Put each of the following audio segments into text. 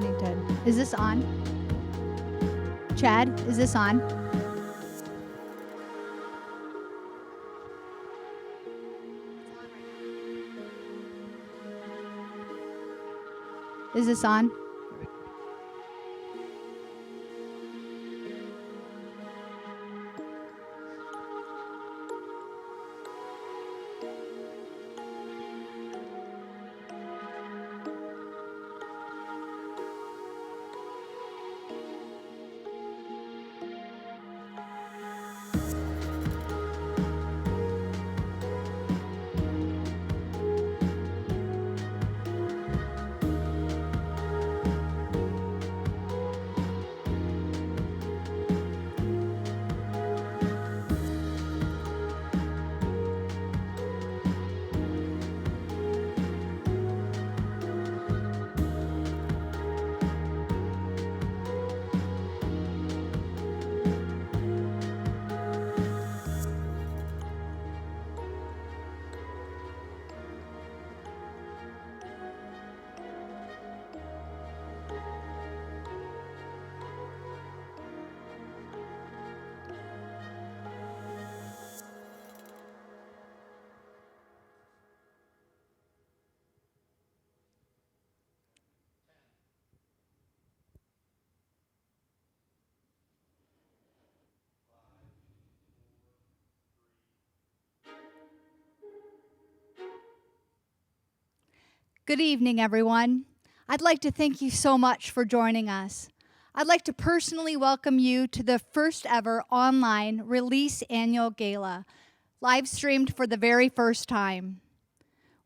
Huntington. Is this on? Chad, is this on? Is this on? Good evening, everyone. I'd like to thank you so much for joining us. I'd like to personally welcome you to the first ever online Release Annual Gala, live streamed for the very first time.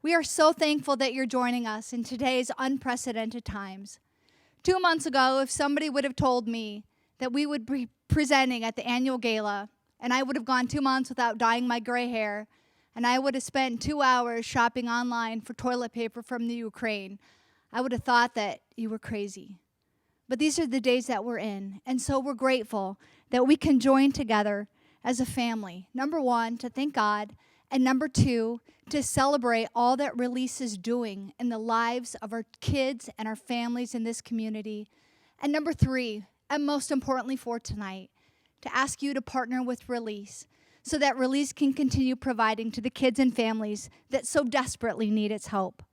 We are so thankful that you're joining us in today's unprecedented times. 2 months ago, if somebody would have told me that we would be presenting at the annual gala, and I would have gone 2 months without dyeing my gray hair, and I would have spent 2 hours shopping online for toilet paper from the Ukraine, I would have thought that you were crazy. But these are the days that we're in, and so we're grateful that we can join together as a family. Number one, to thank God, and number two, to celebrate all that Release is doing in the lives of our kids and our families in this community. And number three, and most importantly for tonight, to ask you to partner with Release so that Release can continue providing to the kids and families that so desperately need its help.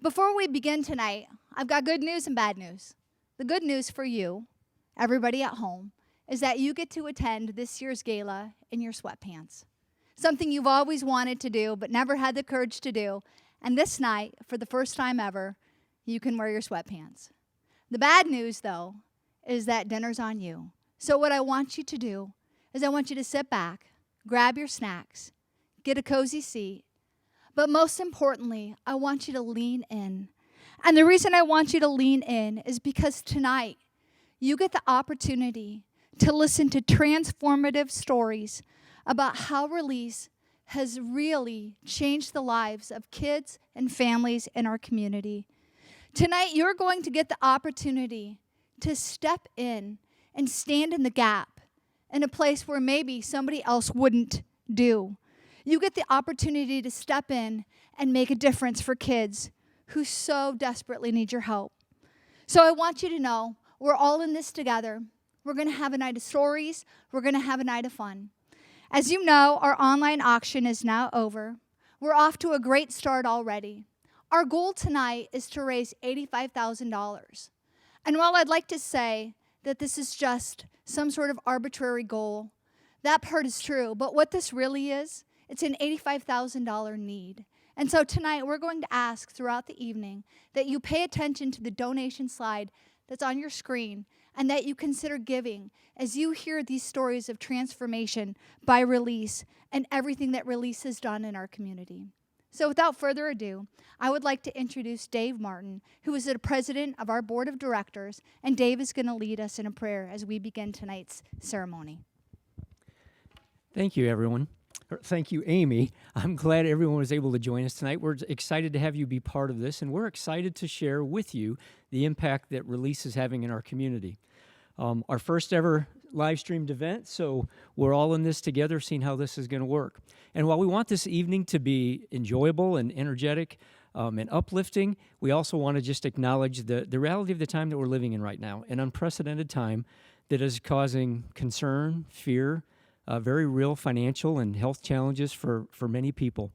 Before we begin tonight, I've got good news and bad news. The good news for you, everybody at home, is that you get to attend this year's gala in your sweatpants. Something you've always wanted to do but never had the courage to do. And this night, for the first time ever, you can wear your sweatpants. The bad news, though, is that dinner's on you. So what I want you to do is I want you to sit back, grab your snacks, get a cozy seat, but most importantly, I want you to lean in. And the reason I want you to lean in is because tonight you get the opportunity to listen to transformative stories about how Release has really changed the lives of kids and families in our community. Tonight you're going to get the opportunity to step in and stand in the gap in a place where maybe somebody else wouldn't do. You get the opportunity to step in and make a difference for kids who so desperately need your help. So I want you to know we're all in this together. We're going to have a night of stories. We're going to have a night of fun. As you know, our online auction is now over. We're off to a great start already. Our goal tonight is to raise $85,000. And while I'd like to say that this is just some sort of arbitrary goal, that part is true. But what this really is, it's an $85,000 need. And so tonight we're going to ask throughout the evening that you pay attention to the donation slide that's on your screen and that you consider giving as you hear these stories of transformation by Release and everything that Release has done in our community. So without further ado, I would like to introduce Dave Martin, who is the president of our board of directors, and Dave is going to lead us in a prayer as we begin tonight's ceremony. Thank you, everyone. Thank you, Amy. I'm glad everyone was able to join us tonight. We're excited to have you be part of this, and we're excited to share with you the impact that Release is having in our community. Our first ever live streamed event, so we're all in this together, seeing how this is going to work. And while we want this evening to be enjoyable and energetic, and uplifting. We also want to just acknowledge the reality of the time that we're living in right now, an unprecedented time that is causing concern, fear, very real financial and health challenges for many people.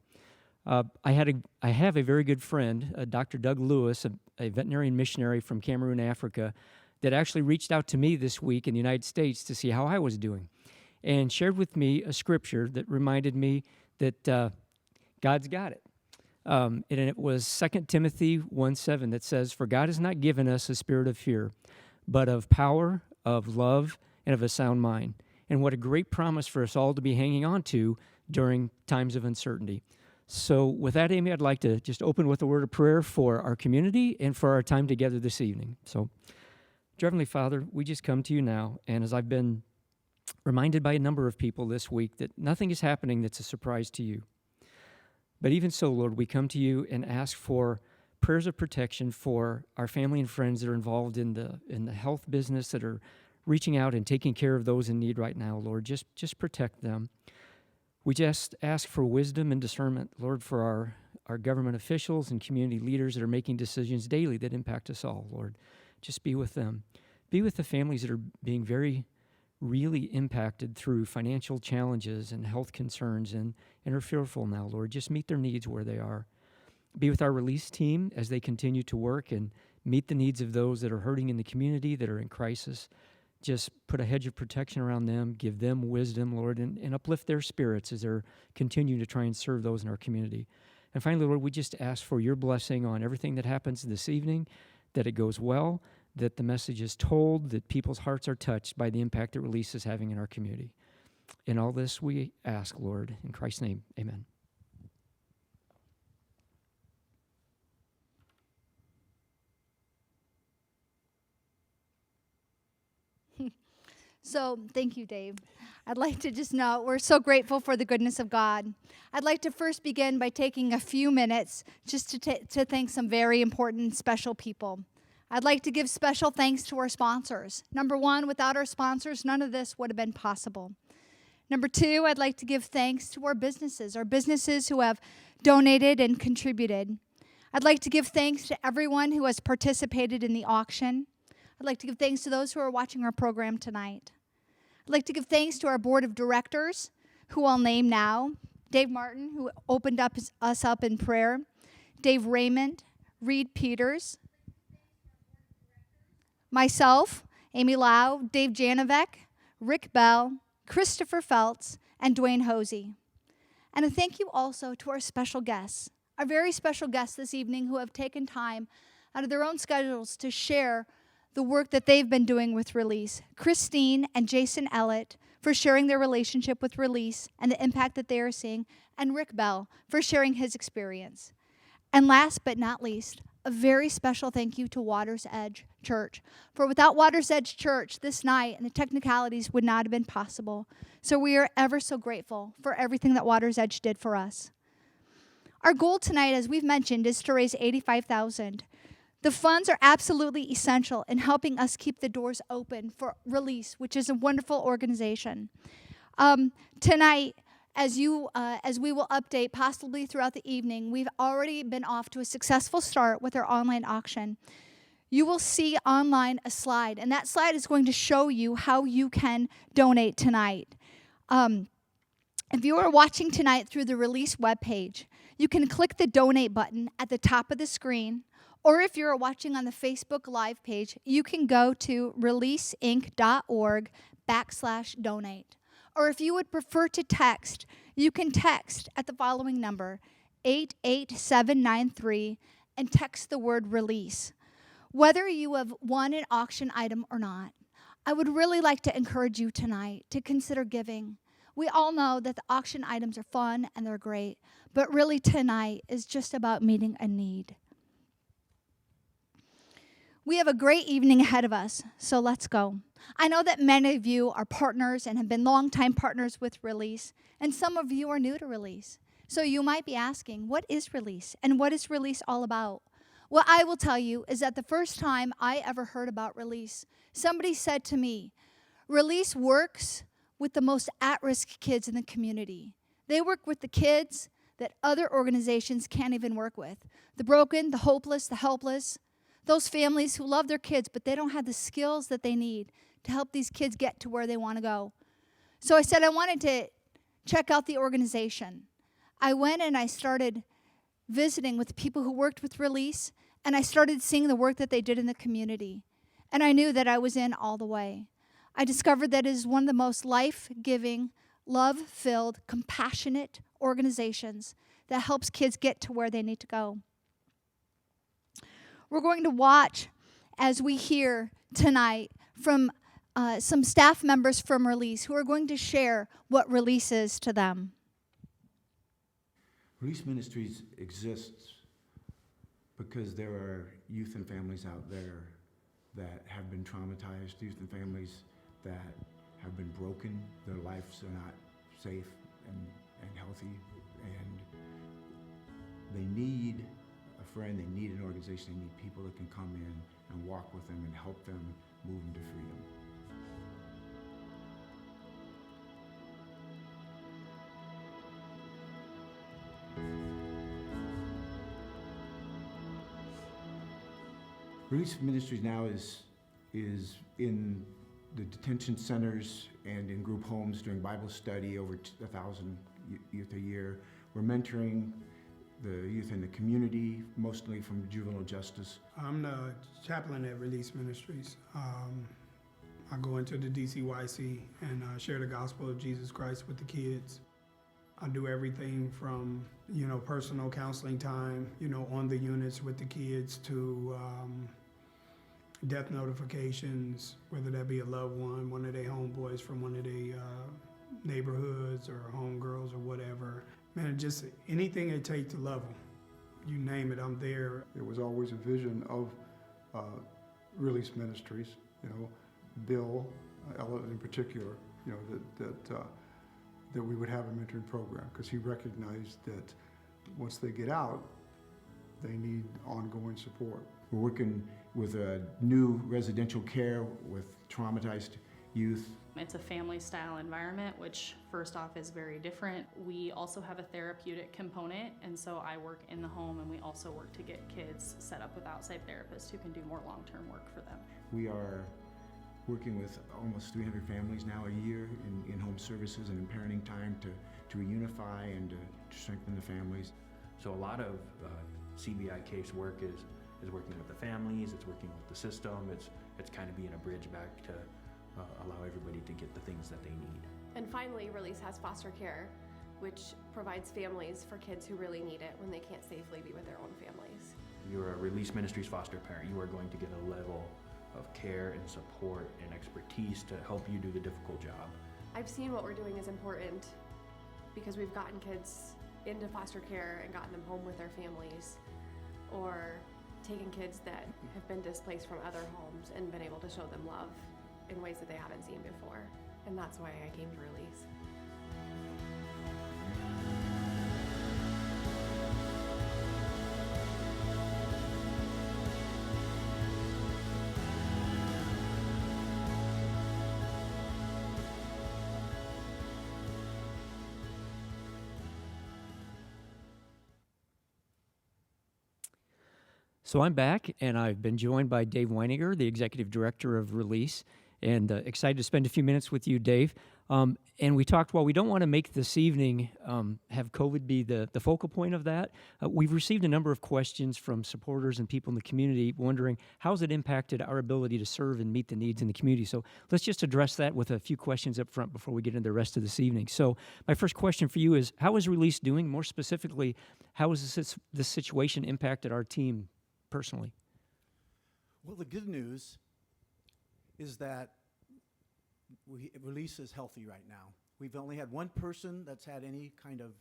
I have a very good friend, Dr. Doug Lewis, a veterinarian missionary from Cameroon, Africa, that actually reached out to me this week in the United States to see how I was doing, and shared with me a scripture that reminded me that God's got it. And it was 2 Timothy 1:7 that says, "For God has not given us a spirit of fear, but of power, of love, and of a sound mind." And what a great promise for us all to be hanging on to during times of uncertainty. So with that, Amy, I'd like to just open with a word of prayer for our community and for our time together this evening. So, dear Heavenly Father, we just come to you now, and as I've been reminded by a number of people this week that nothing is happening that's a surprise to you. But even so, Lord, we come to you and ask for prayers of protection for our family and friends that are involved in the health business, that are reaching out and taking care of those in need right now, Lord. Just protect them. We just ask for wisdom and discernment, Lord, for our government officials and community leaders that are making decisions daily that impact us all, Lord. Just be with them. Be with the families that are being very really impacted through financial challenges and health concerns and are fearful now, Lord. Just meet their needs where they are. Be with our release team as they continue to work and meet the needs of those that are hurting in the community, that are in crisis. Just put a hedge of protection around them, give them wisdom, Lord, and uplift their spirits as they're continuing to try and serve those in our community. And finally, Lord, we just ask for your blessing on everything that happens this evening, that it goes well, that the message is told, that people's hearts are touched by the impact that Release is having in our community. In all this we ask, Lord, in Christ's name, amen. So, thank you, Dave. I'd like to just note we're so grateful for the goodness of God. I'd like to first begin by taking a few minutes just to thank some very important and special people. I'd like to give special thanks to our sponsors. Number one, without our sponsors, none of this would have been possible. Number two, I'd like to give thanks to our businesses who have donated and contributed. I'd like to give thanks to everyone who has participated in the auction. I'd like to give thanks to those who are watching our program tonight. I'd like to give thanks to our board of directors, who I'll name now. Dave Martin, who opened us up in prayer. Dave Raymond, Reed Peters. Myself, Amy Lau, Dave Janovec, Rick Bell, Christopher Feltz, and Dwayne Hosey. And a thank you also to our special guests, our very special guests this evening who have taken time out of their own schedules to share the work that they've been doing with Release. Christine and Jason Ellett for sharing their relationship with Release and the impact that they are seeing, and Rick Bell for sharing his experience. And last but not least, a very special thank you to Water's Edge Church. For without Water's Edge Church, this night and the technicalities would not have been possible. So we are ever so grateful for everything that Water's Edge did for us. Our goal tonight, as we've mentioned, is to raise $85,000. The funds are absolutely essential in helping us keep the doors open for Release, which is a wonderful organization. Tonight, as we will update possibly throughout the evening, we've already been off to a successful start with our online auction. You will see online a slide, and that slide is going to show you how you can donate tonight. If you are watching tonight through the Release webpage, you can click the donate button at the top of the screen. Or if you're watching on the Facebook Live page, you can go to releaseinc.org/donate. Or if you would prefer to text, you can text at the following number, 88793, and text the word release. Whether you have won an auction item or not, I would really like to encourage you tonight to consider giving. We all know that the auction items are fun and they're great, but really tonight is just about meeting a need. We have a great evening ahead of us, so let's go. I know that many of you are partners and have been longtime partners with Release, and some of you are new to Release. So you might be asking, what is Release, and what is Release all about? What I will tell you is that the first time I ever heard about Release, somebody said to me, Release works with the most at-risk kids in the community. They work with the kids that other organizations can't even work with. The broken, the hopeless, the helpless, those families who love their kids, but they don't have the skills that they need to help these kids get to where they want to go. So I said I wanted to check out the organization. I went and I started visiting with people who worked with Release, and I started seeing the work that they did in the community. And I knew that I was in all the way. I discovered that it is one of the most life-giving, love-filled, compassionate organizations that helps kids get to where they need to go. We're going to watch as we hear tonight from some staff members from Release who are going to share what Release is to them. Release Ministries exists because there are youth and families out there that have been traumatized, youth and families that have been broken. Their lives are not safe and healthy, and they need a friend, they need an organization, they need people that can come in and walk with them and help them move into freedom. Release Ministries now is in the detention centers and in group homes doing Bible study, over 1,000 youth a year. We're mentoring the youth in the community, mostly from juvenile justice. I'm the chaplain at Release Ministries. I go into the DCYC and share the gospel of Jesus Christ with the kids. I do everything from, personal counseling time, on the units with the kids to death notifications, whether that be a loved one of their homeboys from one of their neighborhoods or homegirls or whatever. Man, just anything it takes to love them. You name it, I'm there. It was always a vision of Release Ministries, Bill Ellett in particular, that we would have a mentoring program, because he recognized that once they get out, they need ongoing support. We're working with a new residential care with traumatized youth. It's a family-style environment, which first off is very different. We also have a therapeutic component, and so I work in the home, and we also work to get kids set up with outside therapists who can do more long-term work for them. We are working with almost 300 families now a year in home services and in parenting time to reunify and to strengthen the families. So a lot of CBI case work is working with the families, it's working with the system, it's kind of being a bridge back to allow everybody to get the things that they need. And finally, Release has foster care, which provides families for kids who really need it when they can't safely be with their own families. You're a Release Ministries foster parent, you are going to get a level of care and support and expertise to help you do the difficult job. I've seen what we're doing is important because we've gotten kids into foster care and gotten them home with their families, or taken kids that have been displaced from other homes and been able to show them love in ways that they haven't seen before. And that's why I came to Release. So I'm back, and I've been joined by Dave Weininger, the Executive Director of Release, and excited to spend a few minutes with you, Dave. And we talked, well, we don't want to make this evening have COVID be the focal point of that. We've received a number of questions from supporters and people in the community wondering, how's it impacted our ability to serve and meet the needs in the community? So let's just address that with a few questions up front before we get into the rest of this evening. So my first question for you is, how is Release doing? More specifically, how has this situation impacted our team personally? Well, the good news is that Release is healthy right now. We've only had one person that's had any kind of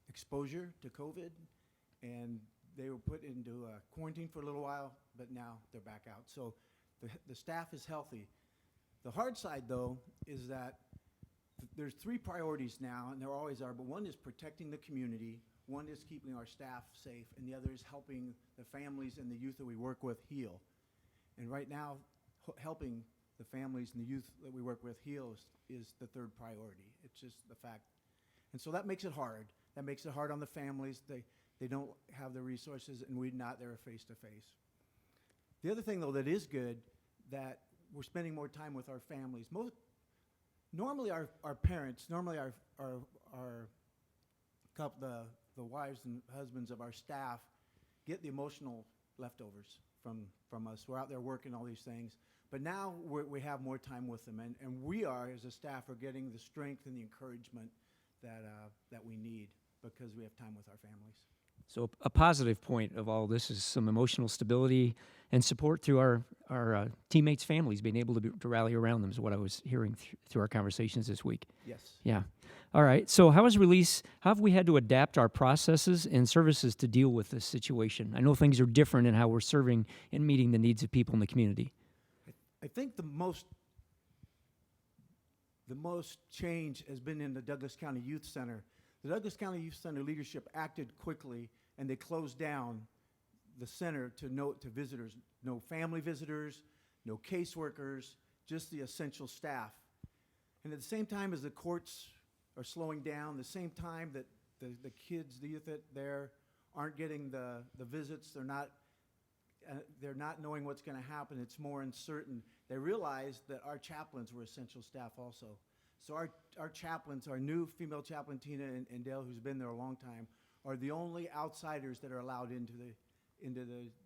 exposure to COVID, and they were put into quarantine for a little while, but now they're back out. So the staff is healthy. The hard side, though, is that there's three priorities now, and there always are, but one is protecting the community, one is keeping our staff safe, and the other is helping the families and the youth that we work with heal. And right now, helping the families and the youth that we work with heal is the third priority. It's just the fact. And so that makes it hard. That makes it hard on the families. They don't have the resources, and we're not there face-to-face. The other thing, though, that is good, that we're spending more time with our families. Normally our parents, normally our couple, the wives and husbands of our staff get the emotional leftovers from us. We're out there working all these things. But now we have more time with them, and we are, as a staff, are getting the strength and the encouragement that we need because we have time with our families. So a positive point of all this is some emotional stability and support through our teammates' families, being able to rally around them is what I was hearing through our conversations this week. Yes. Yeah. All right. So how have we had to adapt our processes and services to deal with this situation? I know things are different in how we're serving and meeting the needs of people in the community. I think the most change has been in the Douglas County Youth Center. The Douglas County Youth Center leadership acted quickly, and they closed down the center to visitors. No family visitors, no caseworkers, just the essential staff. And at the same time as the courts are slowing down, the same time that the kids, the youth there aren't getting the visits, they're not knowing what's going to happen. It's more uncertain. They realized that our chaplains were essential staff also. So our chaplains, our new female chaplain, Tina and Dale, who's been there a long time, are the only outsiders that are allowed into the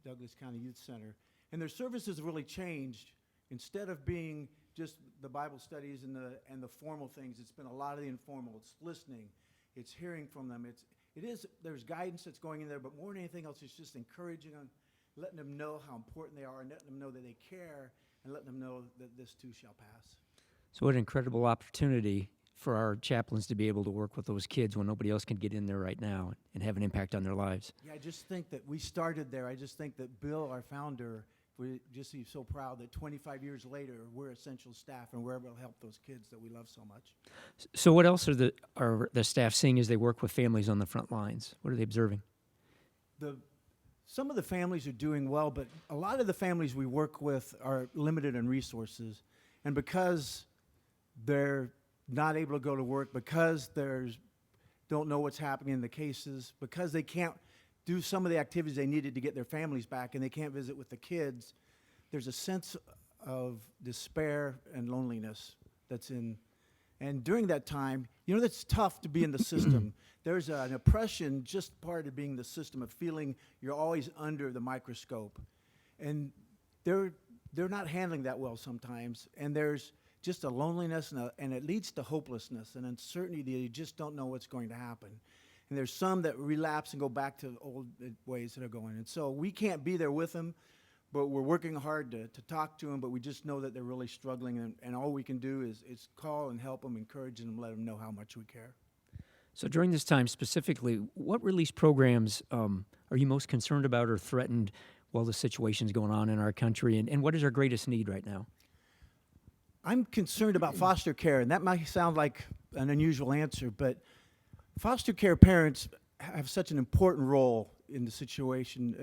Douglas County Youth Center. And their services have really changed. Instead of being just the Bible studies and the formal things, it's been a lot of the informal. It's listening. It's hearing from them. There's guidance that's going in there, but more than anything else, it's just encouraging them, letting them know how important they are, and letting them know that they care, and letting them know that this too shall pass. So what an incredible opportunity for our chaplains to be able to work with those kids when nobody else can get in there right now and have an impact on their lives. Yeah, I just think that we started there. I just think that Bill, our founder, we just he's so proud that 25 years later, we're essential staff and we're able to help those kids that we love so much. So what else are the staff seeing as they work with families on the front lines? What are they observing? Some of the families are doing well, but a lot of the families we work with are limited in resources. And because they're not able to go to work, because don't know what's happening in the cases, because they can't do some of the activities they needed to get their families back, and they can't visit with the kids, there's a sense of despair and loneliness that's in. And during that time, that's tough to be in the system. There's an oppression just part of being the system, of feeling you're always under the microscope. And they're not handling that well sometimes. And there's just a loneliness, and it leads to hopelessness and uncertainty that you just don't know what's going to happen. And there's some that relapse and go back to old ways that are going. And so we can't be there with them, but we're working hard to talk to them, but we just know that they're really struggling, and all we can do is call and help them, encourage them, let them know how much we care. So during this time specifically, what release programs are you most concerned about or threatened while the situation's going on in our country, and what is our greatest need right now? I'm concerned about foster care, and that might sound like an unusual answer, but foster care parents have such an important role in the situation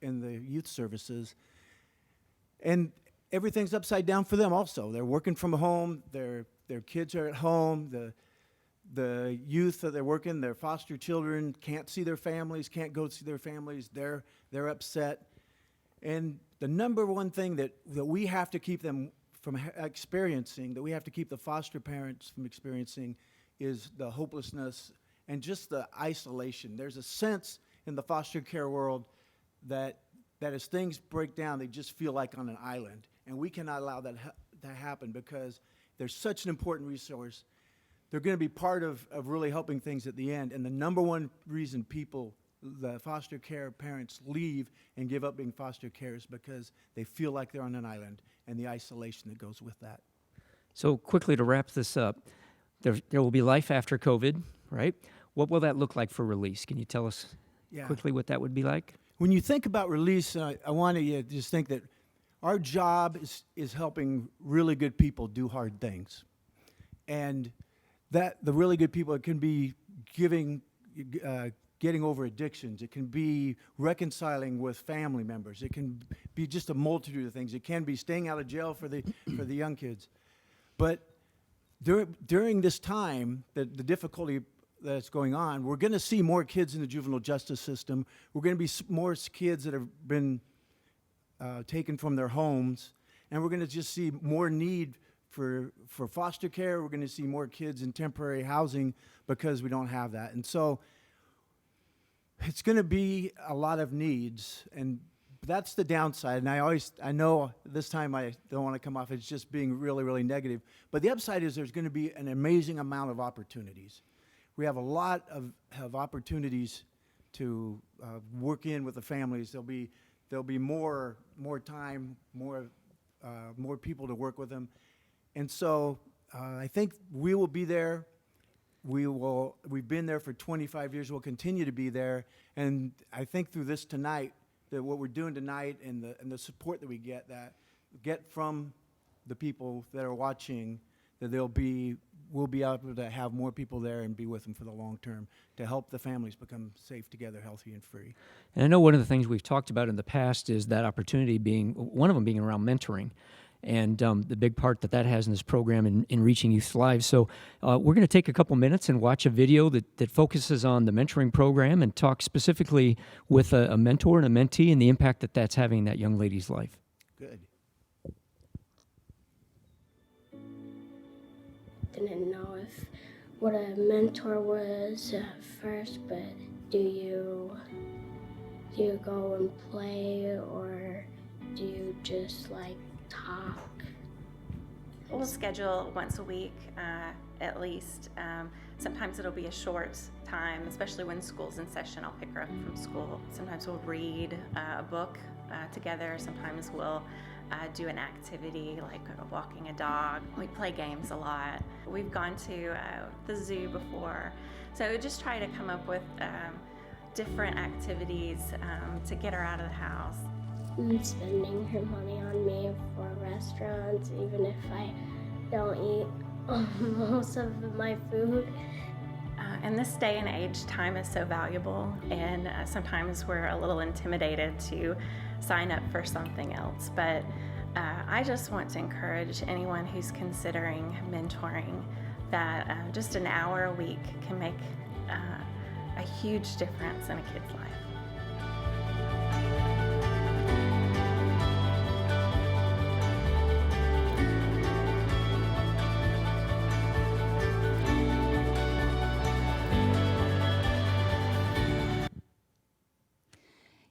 in the youth services, and everything's upside down for them also. They're working from home, their kids are at home, the youth that they're working, their foster children can't see their families, can't go see their families, they're upset. And the number one thing that we have to keep them from experiencing, that we have to keep the foster parents from experiencing, is the hopelessness and just the isolation. There's a sense in the foster care world that as things break down, they just feel like on an island. And we cannot allow that to happen, because they're such an important resource. They're going to be part of really helping things at the end. And the number one reason the foster care parents leave and give up being foster care is because they feel like they're on an island, and the isolation that goes with that. So quickly to wrap this up, there will be life after COVID, right? What will that look like for Release? Can you tell us quickly what that would be like? When you think about Release, I want to just think that our job is helping really good people do hard things. And that the really good people, it can be getting over addictions. It can be reconciling with family members. It can be just a multitude of things. It can be staying out of jail for the young kids. But during this time, the difficulty that's going on, we're going to see more kids in the juvenile justice system. We're going to be more kids that have been taken from their homes, and we're going to just see more need for foster care. We're going to see more kids in temporary housing because we don't have that. And so it's going to be a lot of needs, and that's the downside. And I know this time I don't want to come off as just being really, really negative, but the upside is there's going to be an amazing amount of opportunities. We have a lot of opportunities to work in with the families. There'll be more time, more people to work with them. And so I think we will be there. We've been there for 25 years. We'll continue to be there. And I think through this tonight, that what we're doing tonight and the support that we get from the people that are watching, that we'll be able to have more people there and be with them for the long term to help the families become safe together, healthy and free. And I know one of the things we've talked about in the past is that opportunity being, one of them being around mentoring, and the big part that has in this program in reaching youth's lives. So we're going to take a couple minutes and watch a video that focuses on the mentoring program and talk specifically with a mentor and a mentee and the impact that's having in that young lady's life. Good. Didn't know what a mentor was at first, but do you go and play, or do you just like talk? We'll schedule once a week at least. Sometimes it'll be a short time, especially when school's in session. I'll pick her up from school. Sometimes we'll read a book together. Sometimes we'll do an activity like walking a dog. We play games a lot. We've gone to the zoo before. So just try to come up with different activities to get her out of the house. Spending her money on me for restaurants, even if I don't eat most of my food. In this day and age, time is so valuable, and sometimes we're a little intimidated to sign up for something else. But I just want to encourage anyone who's considering mentoring that just an hour a week can make a huge difference in a kid's life.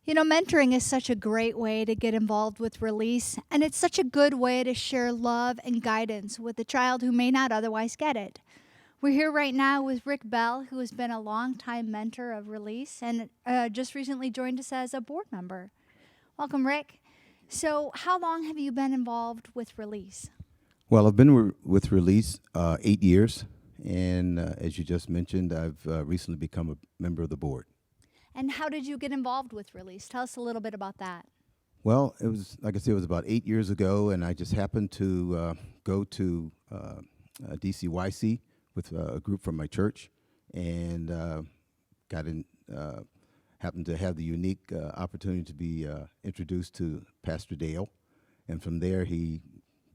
You know, mentoring is such a great way to get involved with Release, and it's such a good way to share love and guidance with a child who may not otherwise get it. We're here right now with Rick Bell, who has been a longtime mentor of Release and just recently joined us as a board member. Welcome, Rick. So how long have you been involved with Release? Well, I've been with Release 8 years, and as you just mentioned, I've recently become a member of the board. And how did you get involved with Release? Tell us a little bit about that. Well, it was, like I said, it was about 8 years ago, and I just happened to go to DCYC with a group from my church, and happened to have the unique opportunity to be introduced to Pastor Dale, and from there he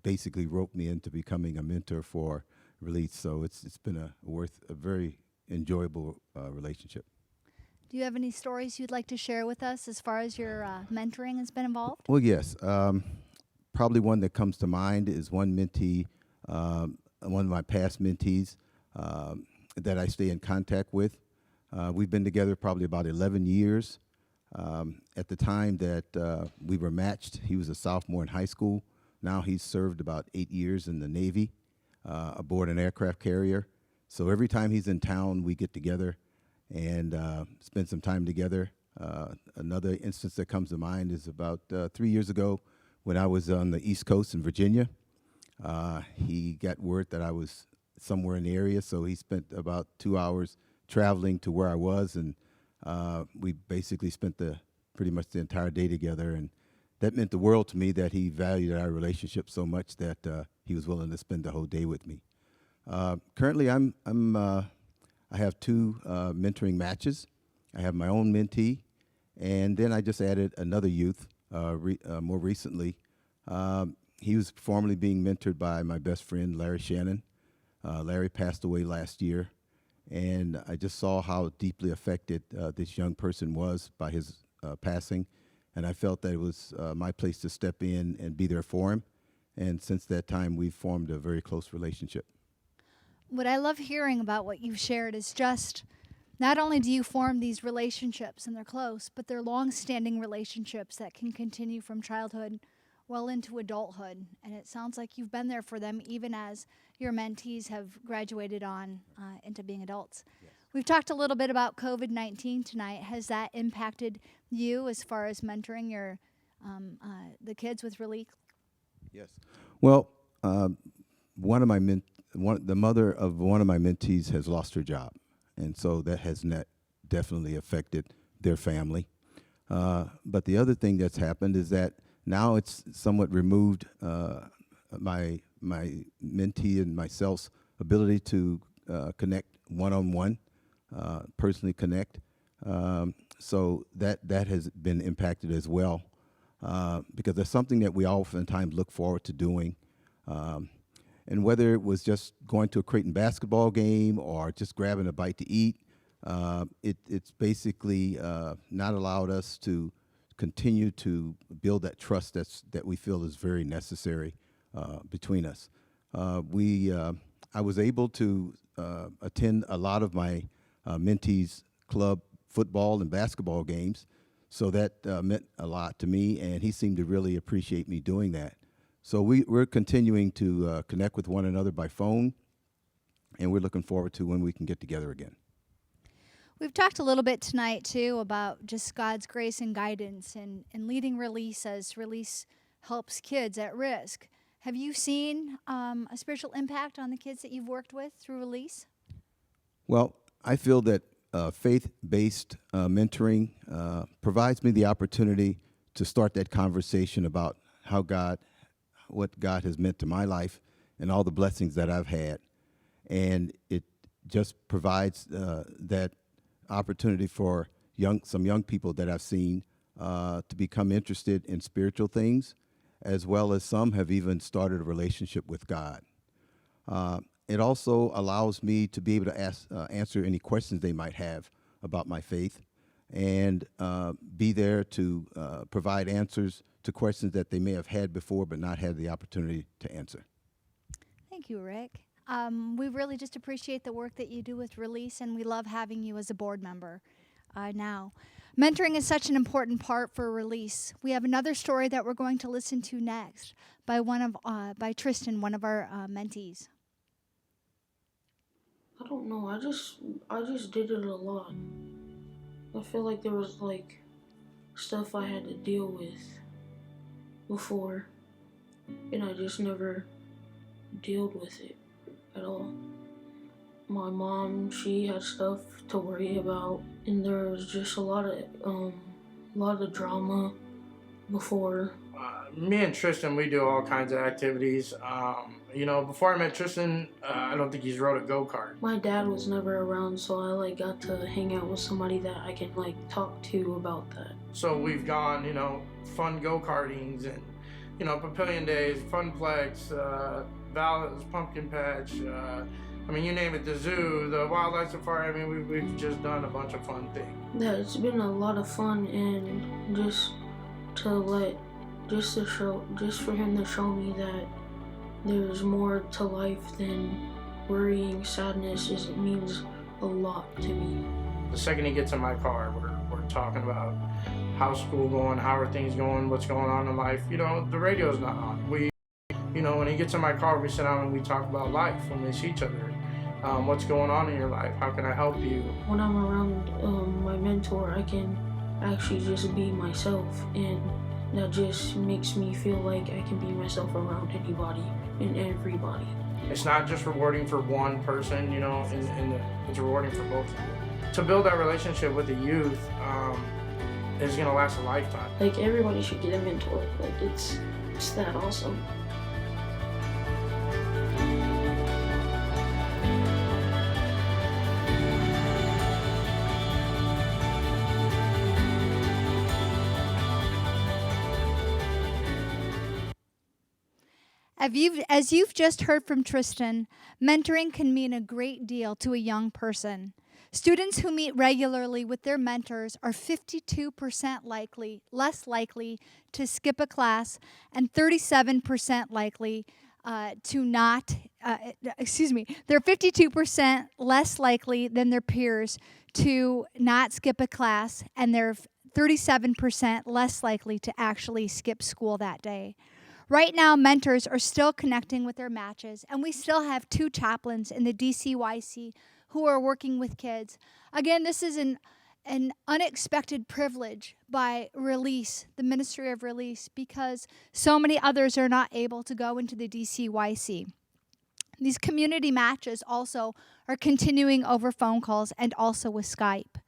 basically roped me into becoming a mentor for Release. So it's been a very enjoyable relationship. Do you have any stories you'd like to share with us as far as your mentoring has been involved? Well, yes. Probably one that comes to mind is one mentee, one of my past mentees that I stay in contact with. We've been together probably about 11 years. At the time that we were matched, he was a sophomore in high school. Now he's served about 8 years in the Navy aboard an aircraft carrier. So every time he's in town, we get together and spend some time together. Another instance that comes to mind is about 3 years ago when I was on the East Coast in Virginia. He got word that I was somewhere in the area, so he spent about 2 hours traveling to where I was, and we basically spent pretty much the entire day together, and that meant the world to me that he valued our relationship so much that he was willing to spend the whole day with me. Currently, I have two mentoring matches. I have my own mentee, and then I just added another youth more recently. He was formerly being mentored by my best friend, Larry Shannon. Larry passed away last year, And I just saw how deeply affected this young person was by his passing. And I felt that it was my place to step in and be there for him. And since that time, we've formed a very close relationship. What I love hearing about what you've shared is just not only do you form these relationships and they're close, but they're long-standing relationships that can continue from childhood well into adulthood. And it sounds like you've been there for them even as your mentees have graduated on into being adults. Yes. We've talked a little bit about COVID-19 tonight. Has that impacted you as far as mentoring your the kids with Release? Yes. Well, one of my the mother of one of my mentees has lost her job, and so that has definitely affected their family. But the other thing that's happened is that now it's somewhat removed my mentee and myself's ability to connect one-on-one, personally connect. So that has been impacted as well, because that's something that we oftentimes look forward to doing. And whether it was just going to a Creighton basketball game or just grabbing a bite to eat, it's basically not allowed us to continue to build that trust that we feel is very necessary between us. I was able to attend a lot of my mentees' club football and basketball games, so that meant a lot to me, and he seemed to really appreciate me doing that. So we're continuing to connect with one another by phone, and we're looking forward to when we can get together again. We've talked a little bit tonight, too, about just God's grace and guidance and leading Release as Release helps kids at risk. Have you seen a spiritual impact on the kids that you've worked with through Release? Well, I feel that faith-based mentoring provides me the opportunity to start that conversation about what God has meant to my life and all the blessings that I've had. And it just provides that opportunity for some young people that I've seen to become interested in spiritual things, as well as some have even started a relationship with God. It also allows me to be able to answer any questions they might have about my faith, and be there to provide answers to questions that they may have had before but not had the opportunity to answer. Thank you, Rick. We really just appreciate the work that you do with Release, and we love having you as a board member now. Mentoring is such an important part for Release. We have another story that we're going to listen to next by by Tristan, one of our mentees. I don't know. I just did it a lot. I feel like there was like stuff I had to deal with before, and I just never dealt with it at all. My mom, she had stuff to worry about, and there was just a lot of drama before. Me and Tristan, we do all kinds of activities. Before I met Tristan, I don't think he's rode a go-kart. My dad was never around, so I got to hang out with somebody that I can talk to about that. So we've gone, fun go-kartings and, Papillion Days, Funplex, Val's Pumpkin Patch, you name it, the zoo, the wildlife safari. We've just done a bunch of fun things. Yeah, it's been a lot of fun, and just for him to show me that there's more to life than worrying, sadness. It means a lot to me. The second he gets in my car, we're talking about how's school going, how are things going, what's going on in life. The radio's not on. When he gets in my car, we sit down and we talk about life when we see each other. What's going on in your life? How can I help you? When I'm around my mentor, I can actually just be myself, and that just makes me feel like I can be myself around anybody and everybody. It's not just rewarding for one person, it's rewarding for both. To build that relationship with the youth is going to last a lifetime. Everybody should get a mentor. It's that awesome. As you've just heard from Tristan, mentoring can mean a great deal to a young person. Students who meet regularly with their mentors are 52% less likely to skip a class, and 37% likely to not, they're 52% less likely than their peers to not skip a class, and they're 37% less likely to actually skip school that day. Right now, mentors are still connecting with their matches, and we still have 2 chaplains in the DCYC who are working with kids. Again, this is an unexpected privilege by Release, the Ministry of Release, because so many others are not able to go into the DCYC. These community matches also are continuing over phone calls and also with Skype.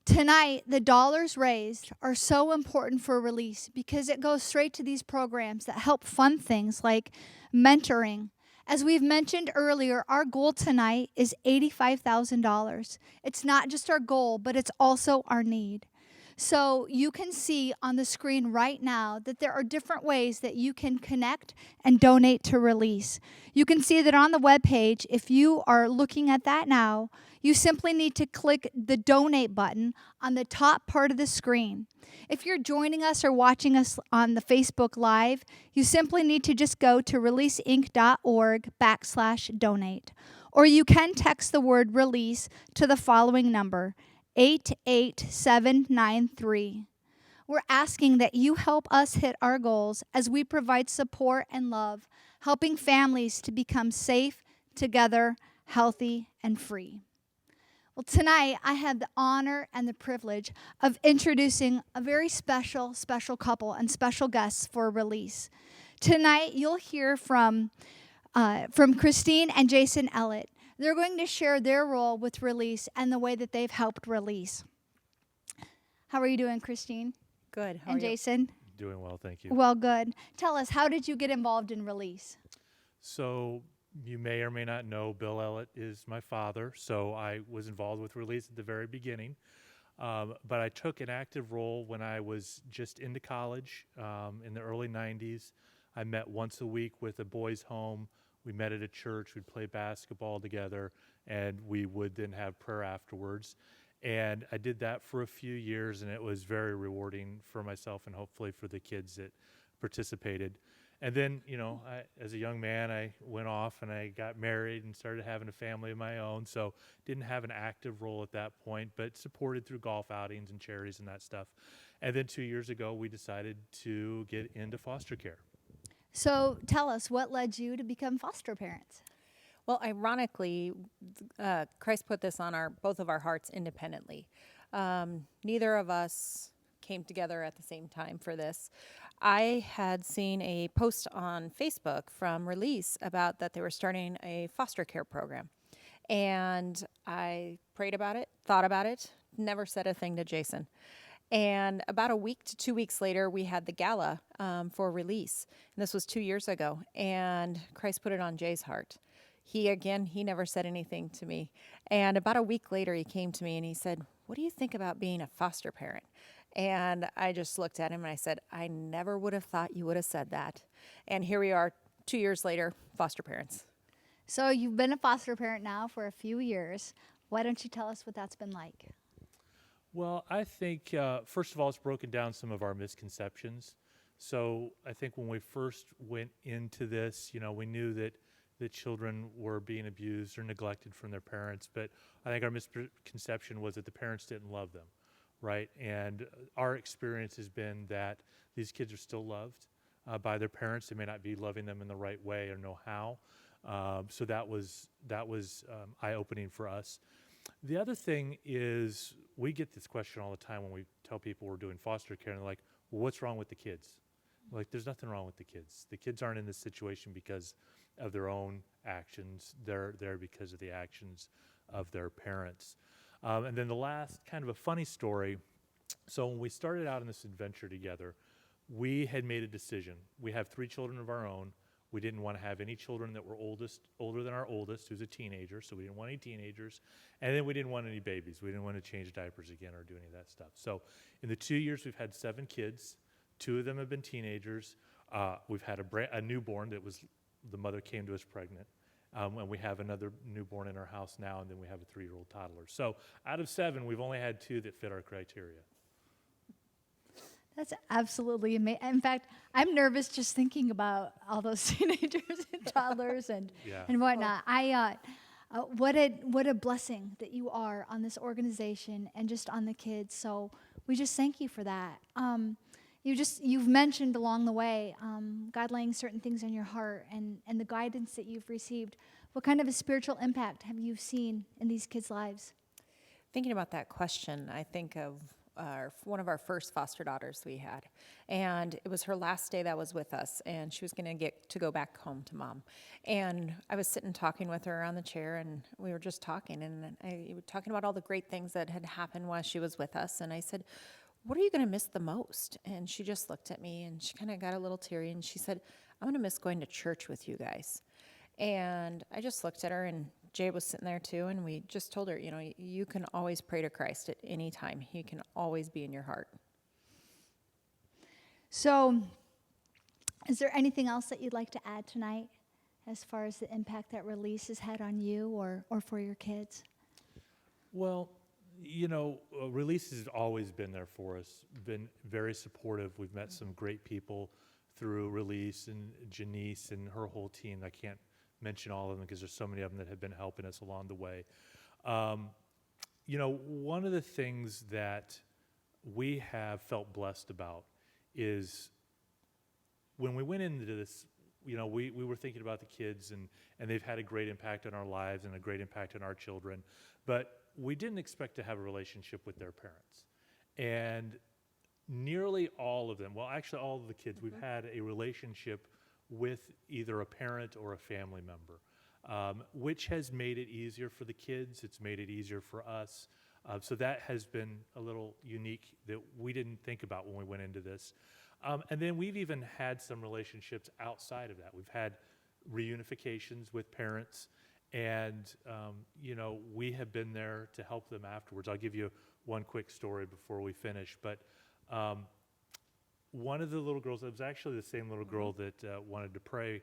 Tonight, the dollars raised are so important for Release because it goes straight to these programs that help fund things like mentoring. As we've mentioned earlier, our goal tonight is $85,000. It's not just our goal, but it's also our need. So you can see on the screen right now that there are different ways that you can connect and donate to Release. You can see that on the webpage, if you are looking at that now, you simply need to click the donate button on the top part of the screen. If you're joining us or watching us on the Facebook Live, you simply need to just go to releaseinc.org/donate. Or you can text the word release to the following number, 88793. We're asking that you help us hit our goals as we provide support and love, helping families to become safe, together, healthy, and free. Well, tonight I have the honor and the privilege of introducing a very special couple and special guests for Release. Tonight you'll hear from Christine and Jason Ellett. They're going to share their role with Release and the way that they've helped Release. How are you doing, Christine? Good. How and are you? Jason? Doing well, thank you. Well, good. Tell us, how did you get involved in Release? So you may or may not know Bill Ellett is my father, so I was involved with Release at the very beginning. But I took an active role when I was just into college in the early 90s. I met once a week with a boys' home. We met at a church, we'd play basketball together, and we would then have prayer afterwards. And I did that for a few years, and it was very rewarding for myself and hopefully for the kids that participated. And then, as a young man, I went off and I got married and started having a family of my own, so didn't have an active role at that point, but supported through golf outings and charities and that stuff. And then 2 years ago, we decided to get into foster care. So tell us, what led you to become foster parents? Well, ironically, Christ put this on both of our hearts independently. Neither of us came together at the same time for this. I had seen a post on Facebook from Release about that they were starting a foster care program. And I prayed about it, thought about it, never said a thing to Jason. And about a week to 2 weeks later, we had the gala for Release. And this was 2 years ago. And Christ put it on Jay's heart. He never said anything to me. And about a week later, he came to me and he said, "What do you think about being a foster parent?" And I just looked at him and I said, "I never would have thought you would have said that." And here we are 2 years later, foster parents. So you've been a foster parent now for a few years. Why don't you tell us what that's been like? Well, I think, first of all, it's broken down some of our misconceptions. So I think when we first went into this, we knew that the children were being abused or neglected from their parents, but I think our misconception was that the parents didn't love them, right? And our experience has been that these kids are still loved by their parents. They may not be loving them in the right way or know how. So that was eye-opening for us. The other thing is we get this question all the time when we tell people we're doing foster care, and they're like, "Well, what's wrong with the kids?" Like, there's nothing wrong with the kids. The kids aren't in this situation because of their own actions. They're there because of the actions of their parents. And then the last kind of a funny story. So when we started out in this adventure together, we had made a decision. We have 3 children of our own. We didn't want to have any children that were older than our oldest, who's a teenager, so we didn't want any teenagers. And then we didn't want any babies. We didn't want to change diapers again or do any of that stuff. So in the 2 years, we've had 7 kids. 2 of them have been teenagers. We've had a newborn that was, the mother came to us pregnant. And we have another newborn in our house now, and then we have a 3-year-old toddler. So out of 7, we've only had 2 that fit our criteria. That's absolutely amazing. In fact, I'm nervous just thinking about all those teenagers and toddlers and whatnot. What a blessing that you are on this organization and just on the kids. So we just thank you for that. You've mentioned along the way God laying certain things on your heart and the guidance that you've received. What kind of a spiritual impact have you seen in these kids' lives? Thinking about that question, I think of one of our first foster daughters we had, and it was her last day that was with us, and she was going to get to go back home to mom. And I was sitting talking with her on the chair, and we were just talking, and I was talking about all the great things that had happened while she was with us, and I said, "What are you going to miss the most?" And she just looked at me, and she kind of got a little teary, and she said, "I'm going to miss going to church with you guys." And I just looked at her, and Jay was sitting there too, and we just told her, you can always pray to Christ at any time. He can always be in your heart. So, is there anything else that you'd like to add tonight as far as the impact that Release has had on you or for your kids? Well, Release has always been there for us, been very supportive. We've met some great people through Release, and Janice and her whole team. I can't mention all of them because there's so many of them that have been helping us along the way. One of the things that we have felt blessed about is when we went into this, we were thinking about the kids, and they've had a great impact on our lives and a great impact on our children, but we didn't expect to have a relationship with their parents. And nearly all of them, well, actually all of the kids, we've had a relationship with either a parent or a family member, which has made it easier for the kids. It's made it easier for us. So that has been a little unique that we didn't think about when we went into this. And then we've even had some relationships outside of that. We've had reunifications with parents, and we have been there to help them afterwards. I'll give you one quick story before we finish, but one of the little girls, it was actually the same little girl that wanted to pray,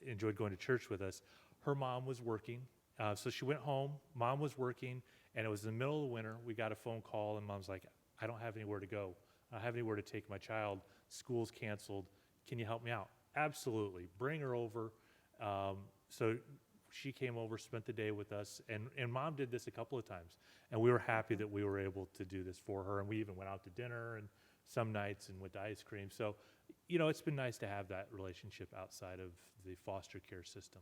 enjoyed going to church with us. Her mom was working, so she went home. Mom was working, and it was in the middle of the winter. We got a phone call, and Mom's like, "I don't have anywhere to go. I don't have anywhere to take my child. School's canceled. Can you help me out?" Absolutely. Bring her over. So she came over, spent the day with us, and Mom did this a couple of times, and we were happy that we were able to do this for her, and we even went out to dinner and some nights and went to ice cream. So, it's been nice to have that relationship outside of the foster care system.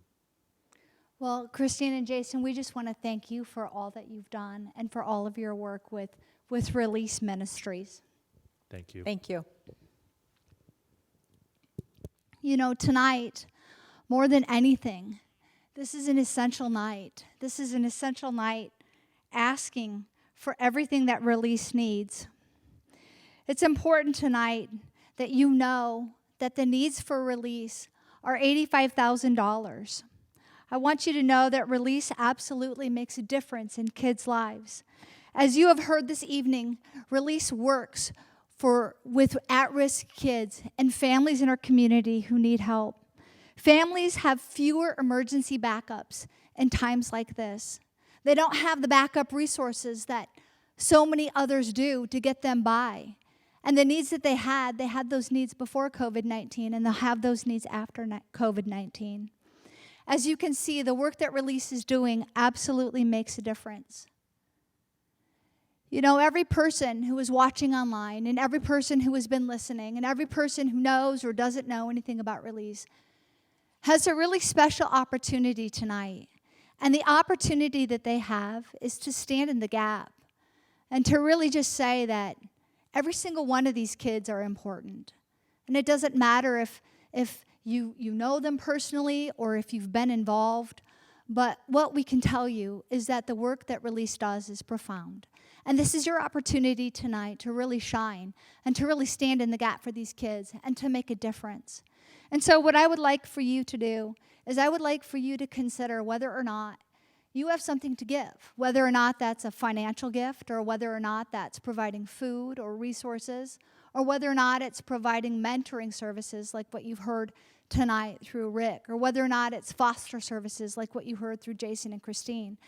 Well, Christine and Jason, we just want to thank you for all that you've done and for all of your work with Release Ministries. Thank you. Thank you. Tonight, more than anything, this is an essential night. This is an essential night asking for everything that Release needs. It's important tonight that you know that the needs for Release are $85,000. I want you to know that Release absolutely makes a difference in kids' lives. As you have heard this evening, Release works with at-risk kids and families in our community who need help. Families have fewer emergency backups in times like this. They don't have the backup resources that so many others do to get them by. And the needs that they had those needs before COVID-19, and they'll have those needs after COVID-19. As you can see, the work that Release is doing absolutely makes a difference. Every person who is watching online, and every person who has been listening, and every person who knows or doesn't know anything about Release has a really special opportunity tonight. And the opportunity that they have is to stand in the gap and to really just say that every single one of these kids are important. And it doesn't matter if you know them personally or if you've been involved, but what we can tell you is that the work that Release does is profound. And this is your opportunity tonight to really shine and to really stand in the gap for these kids and to make a difference. And so what I would like for you to do is I would like for you to consider whether or not you have something to give, whether or not that's a financial gift or whether or not that's providing food or resources or whether or not it's providing mentoring services like what you've heard tonight through Rick, or whether or not it's foster services like what you heard through Jason and Christine.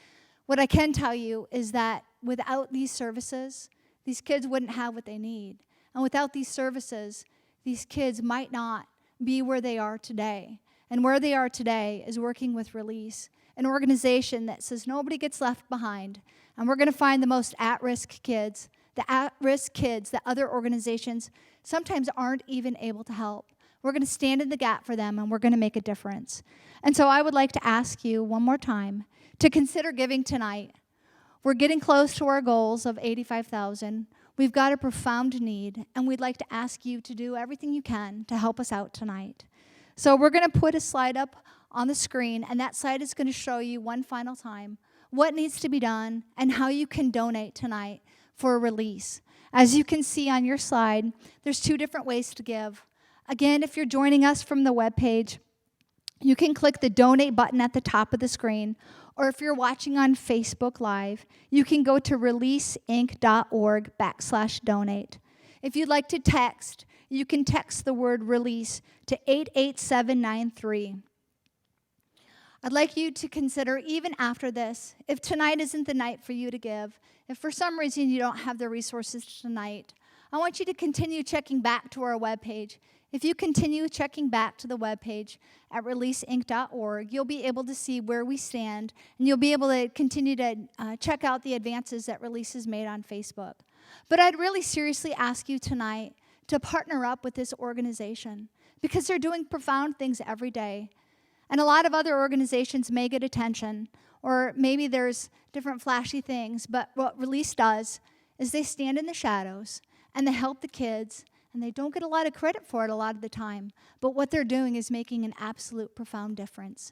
What I can tell you is that without these services, these kids wouldn't have what they need. And without these services, these kids might not be where they are today. And where they are today is working with Release, an organization that says nobody gets left behind. And we're going to find the most at-risk kids, the at-risk kids that other organizations sometimes aren't even able to help. We're going to stand in the gap for them, and we're going to make a difference. And so I would like to ask you one more time to consider giving tonight. We're getting close to our goals of $85,000. We've got a profound need, and we'd like to ask you to do everything you can to help us out tonight. So we're going to put a slide up on the screen, and that slide is going to show you one final time what needs to be done and how you can donate tonight for a Release. As you can see on your slide, there's 2 different ways to give. Again, if you're joining us from the webpage, you can click the donate button at the top of the screen, or if you're watching on Facebook Live, you can go to releaseinc.org/donate. If you'd like to text, you can text the word release to 88793. I'd like you to consider, even after this, if tonight isn't the night for you to give, if for some reason you don't have the resources tonight, I want you to continue checking back to our webpage. If you continue checking back to the webpage at releaseinc.org, you'll be able to see where we stand, and you'll be able to continue to check out the advances that Release has made on Facebook. But I'd really seriously ask you tonight to partner up with this organization, because they're doing profound things every day. And a lot of other organizations may get attention, or maybe there's different flashy things, but what Release does is they stand in the shadows, and they help the kids, and they don't get a lot of credit for it a lot of the time. But what they're doing is making an absolute profound difference.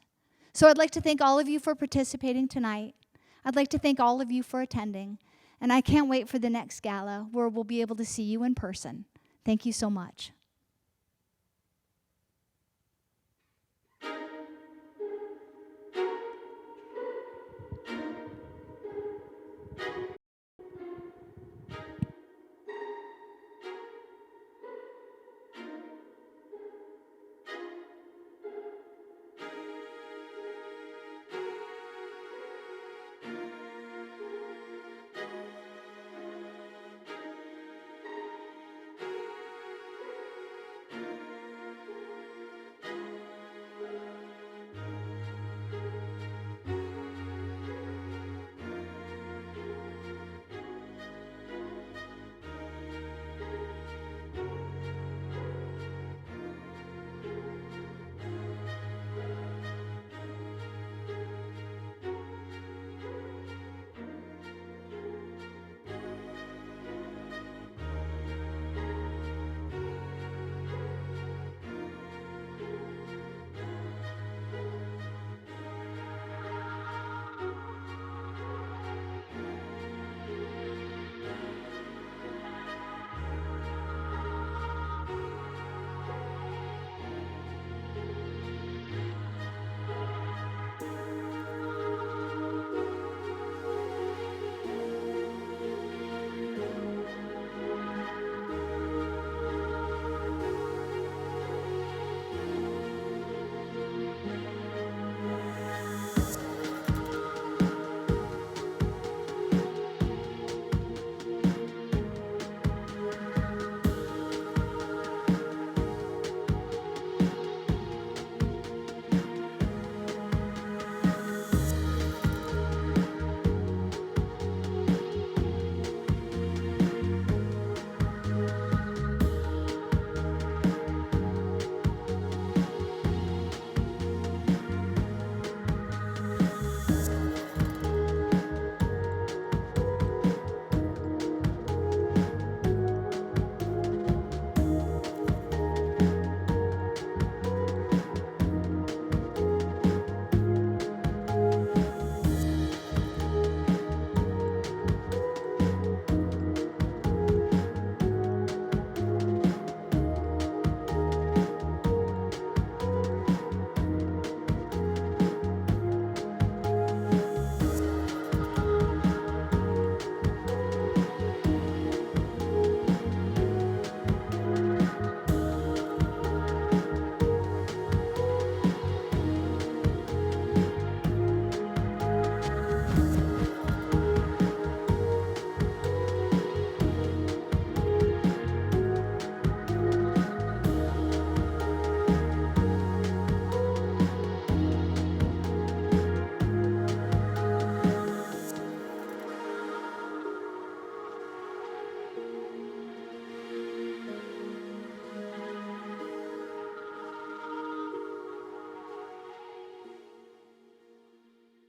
So I'd like to thank all of you for participating tonight. I'd like to thank all of you for attending. And I can't wait for the next gala where we'll be able to see you in person. Thank you so much.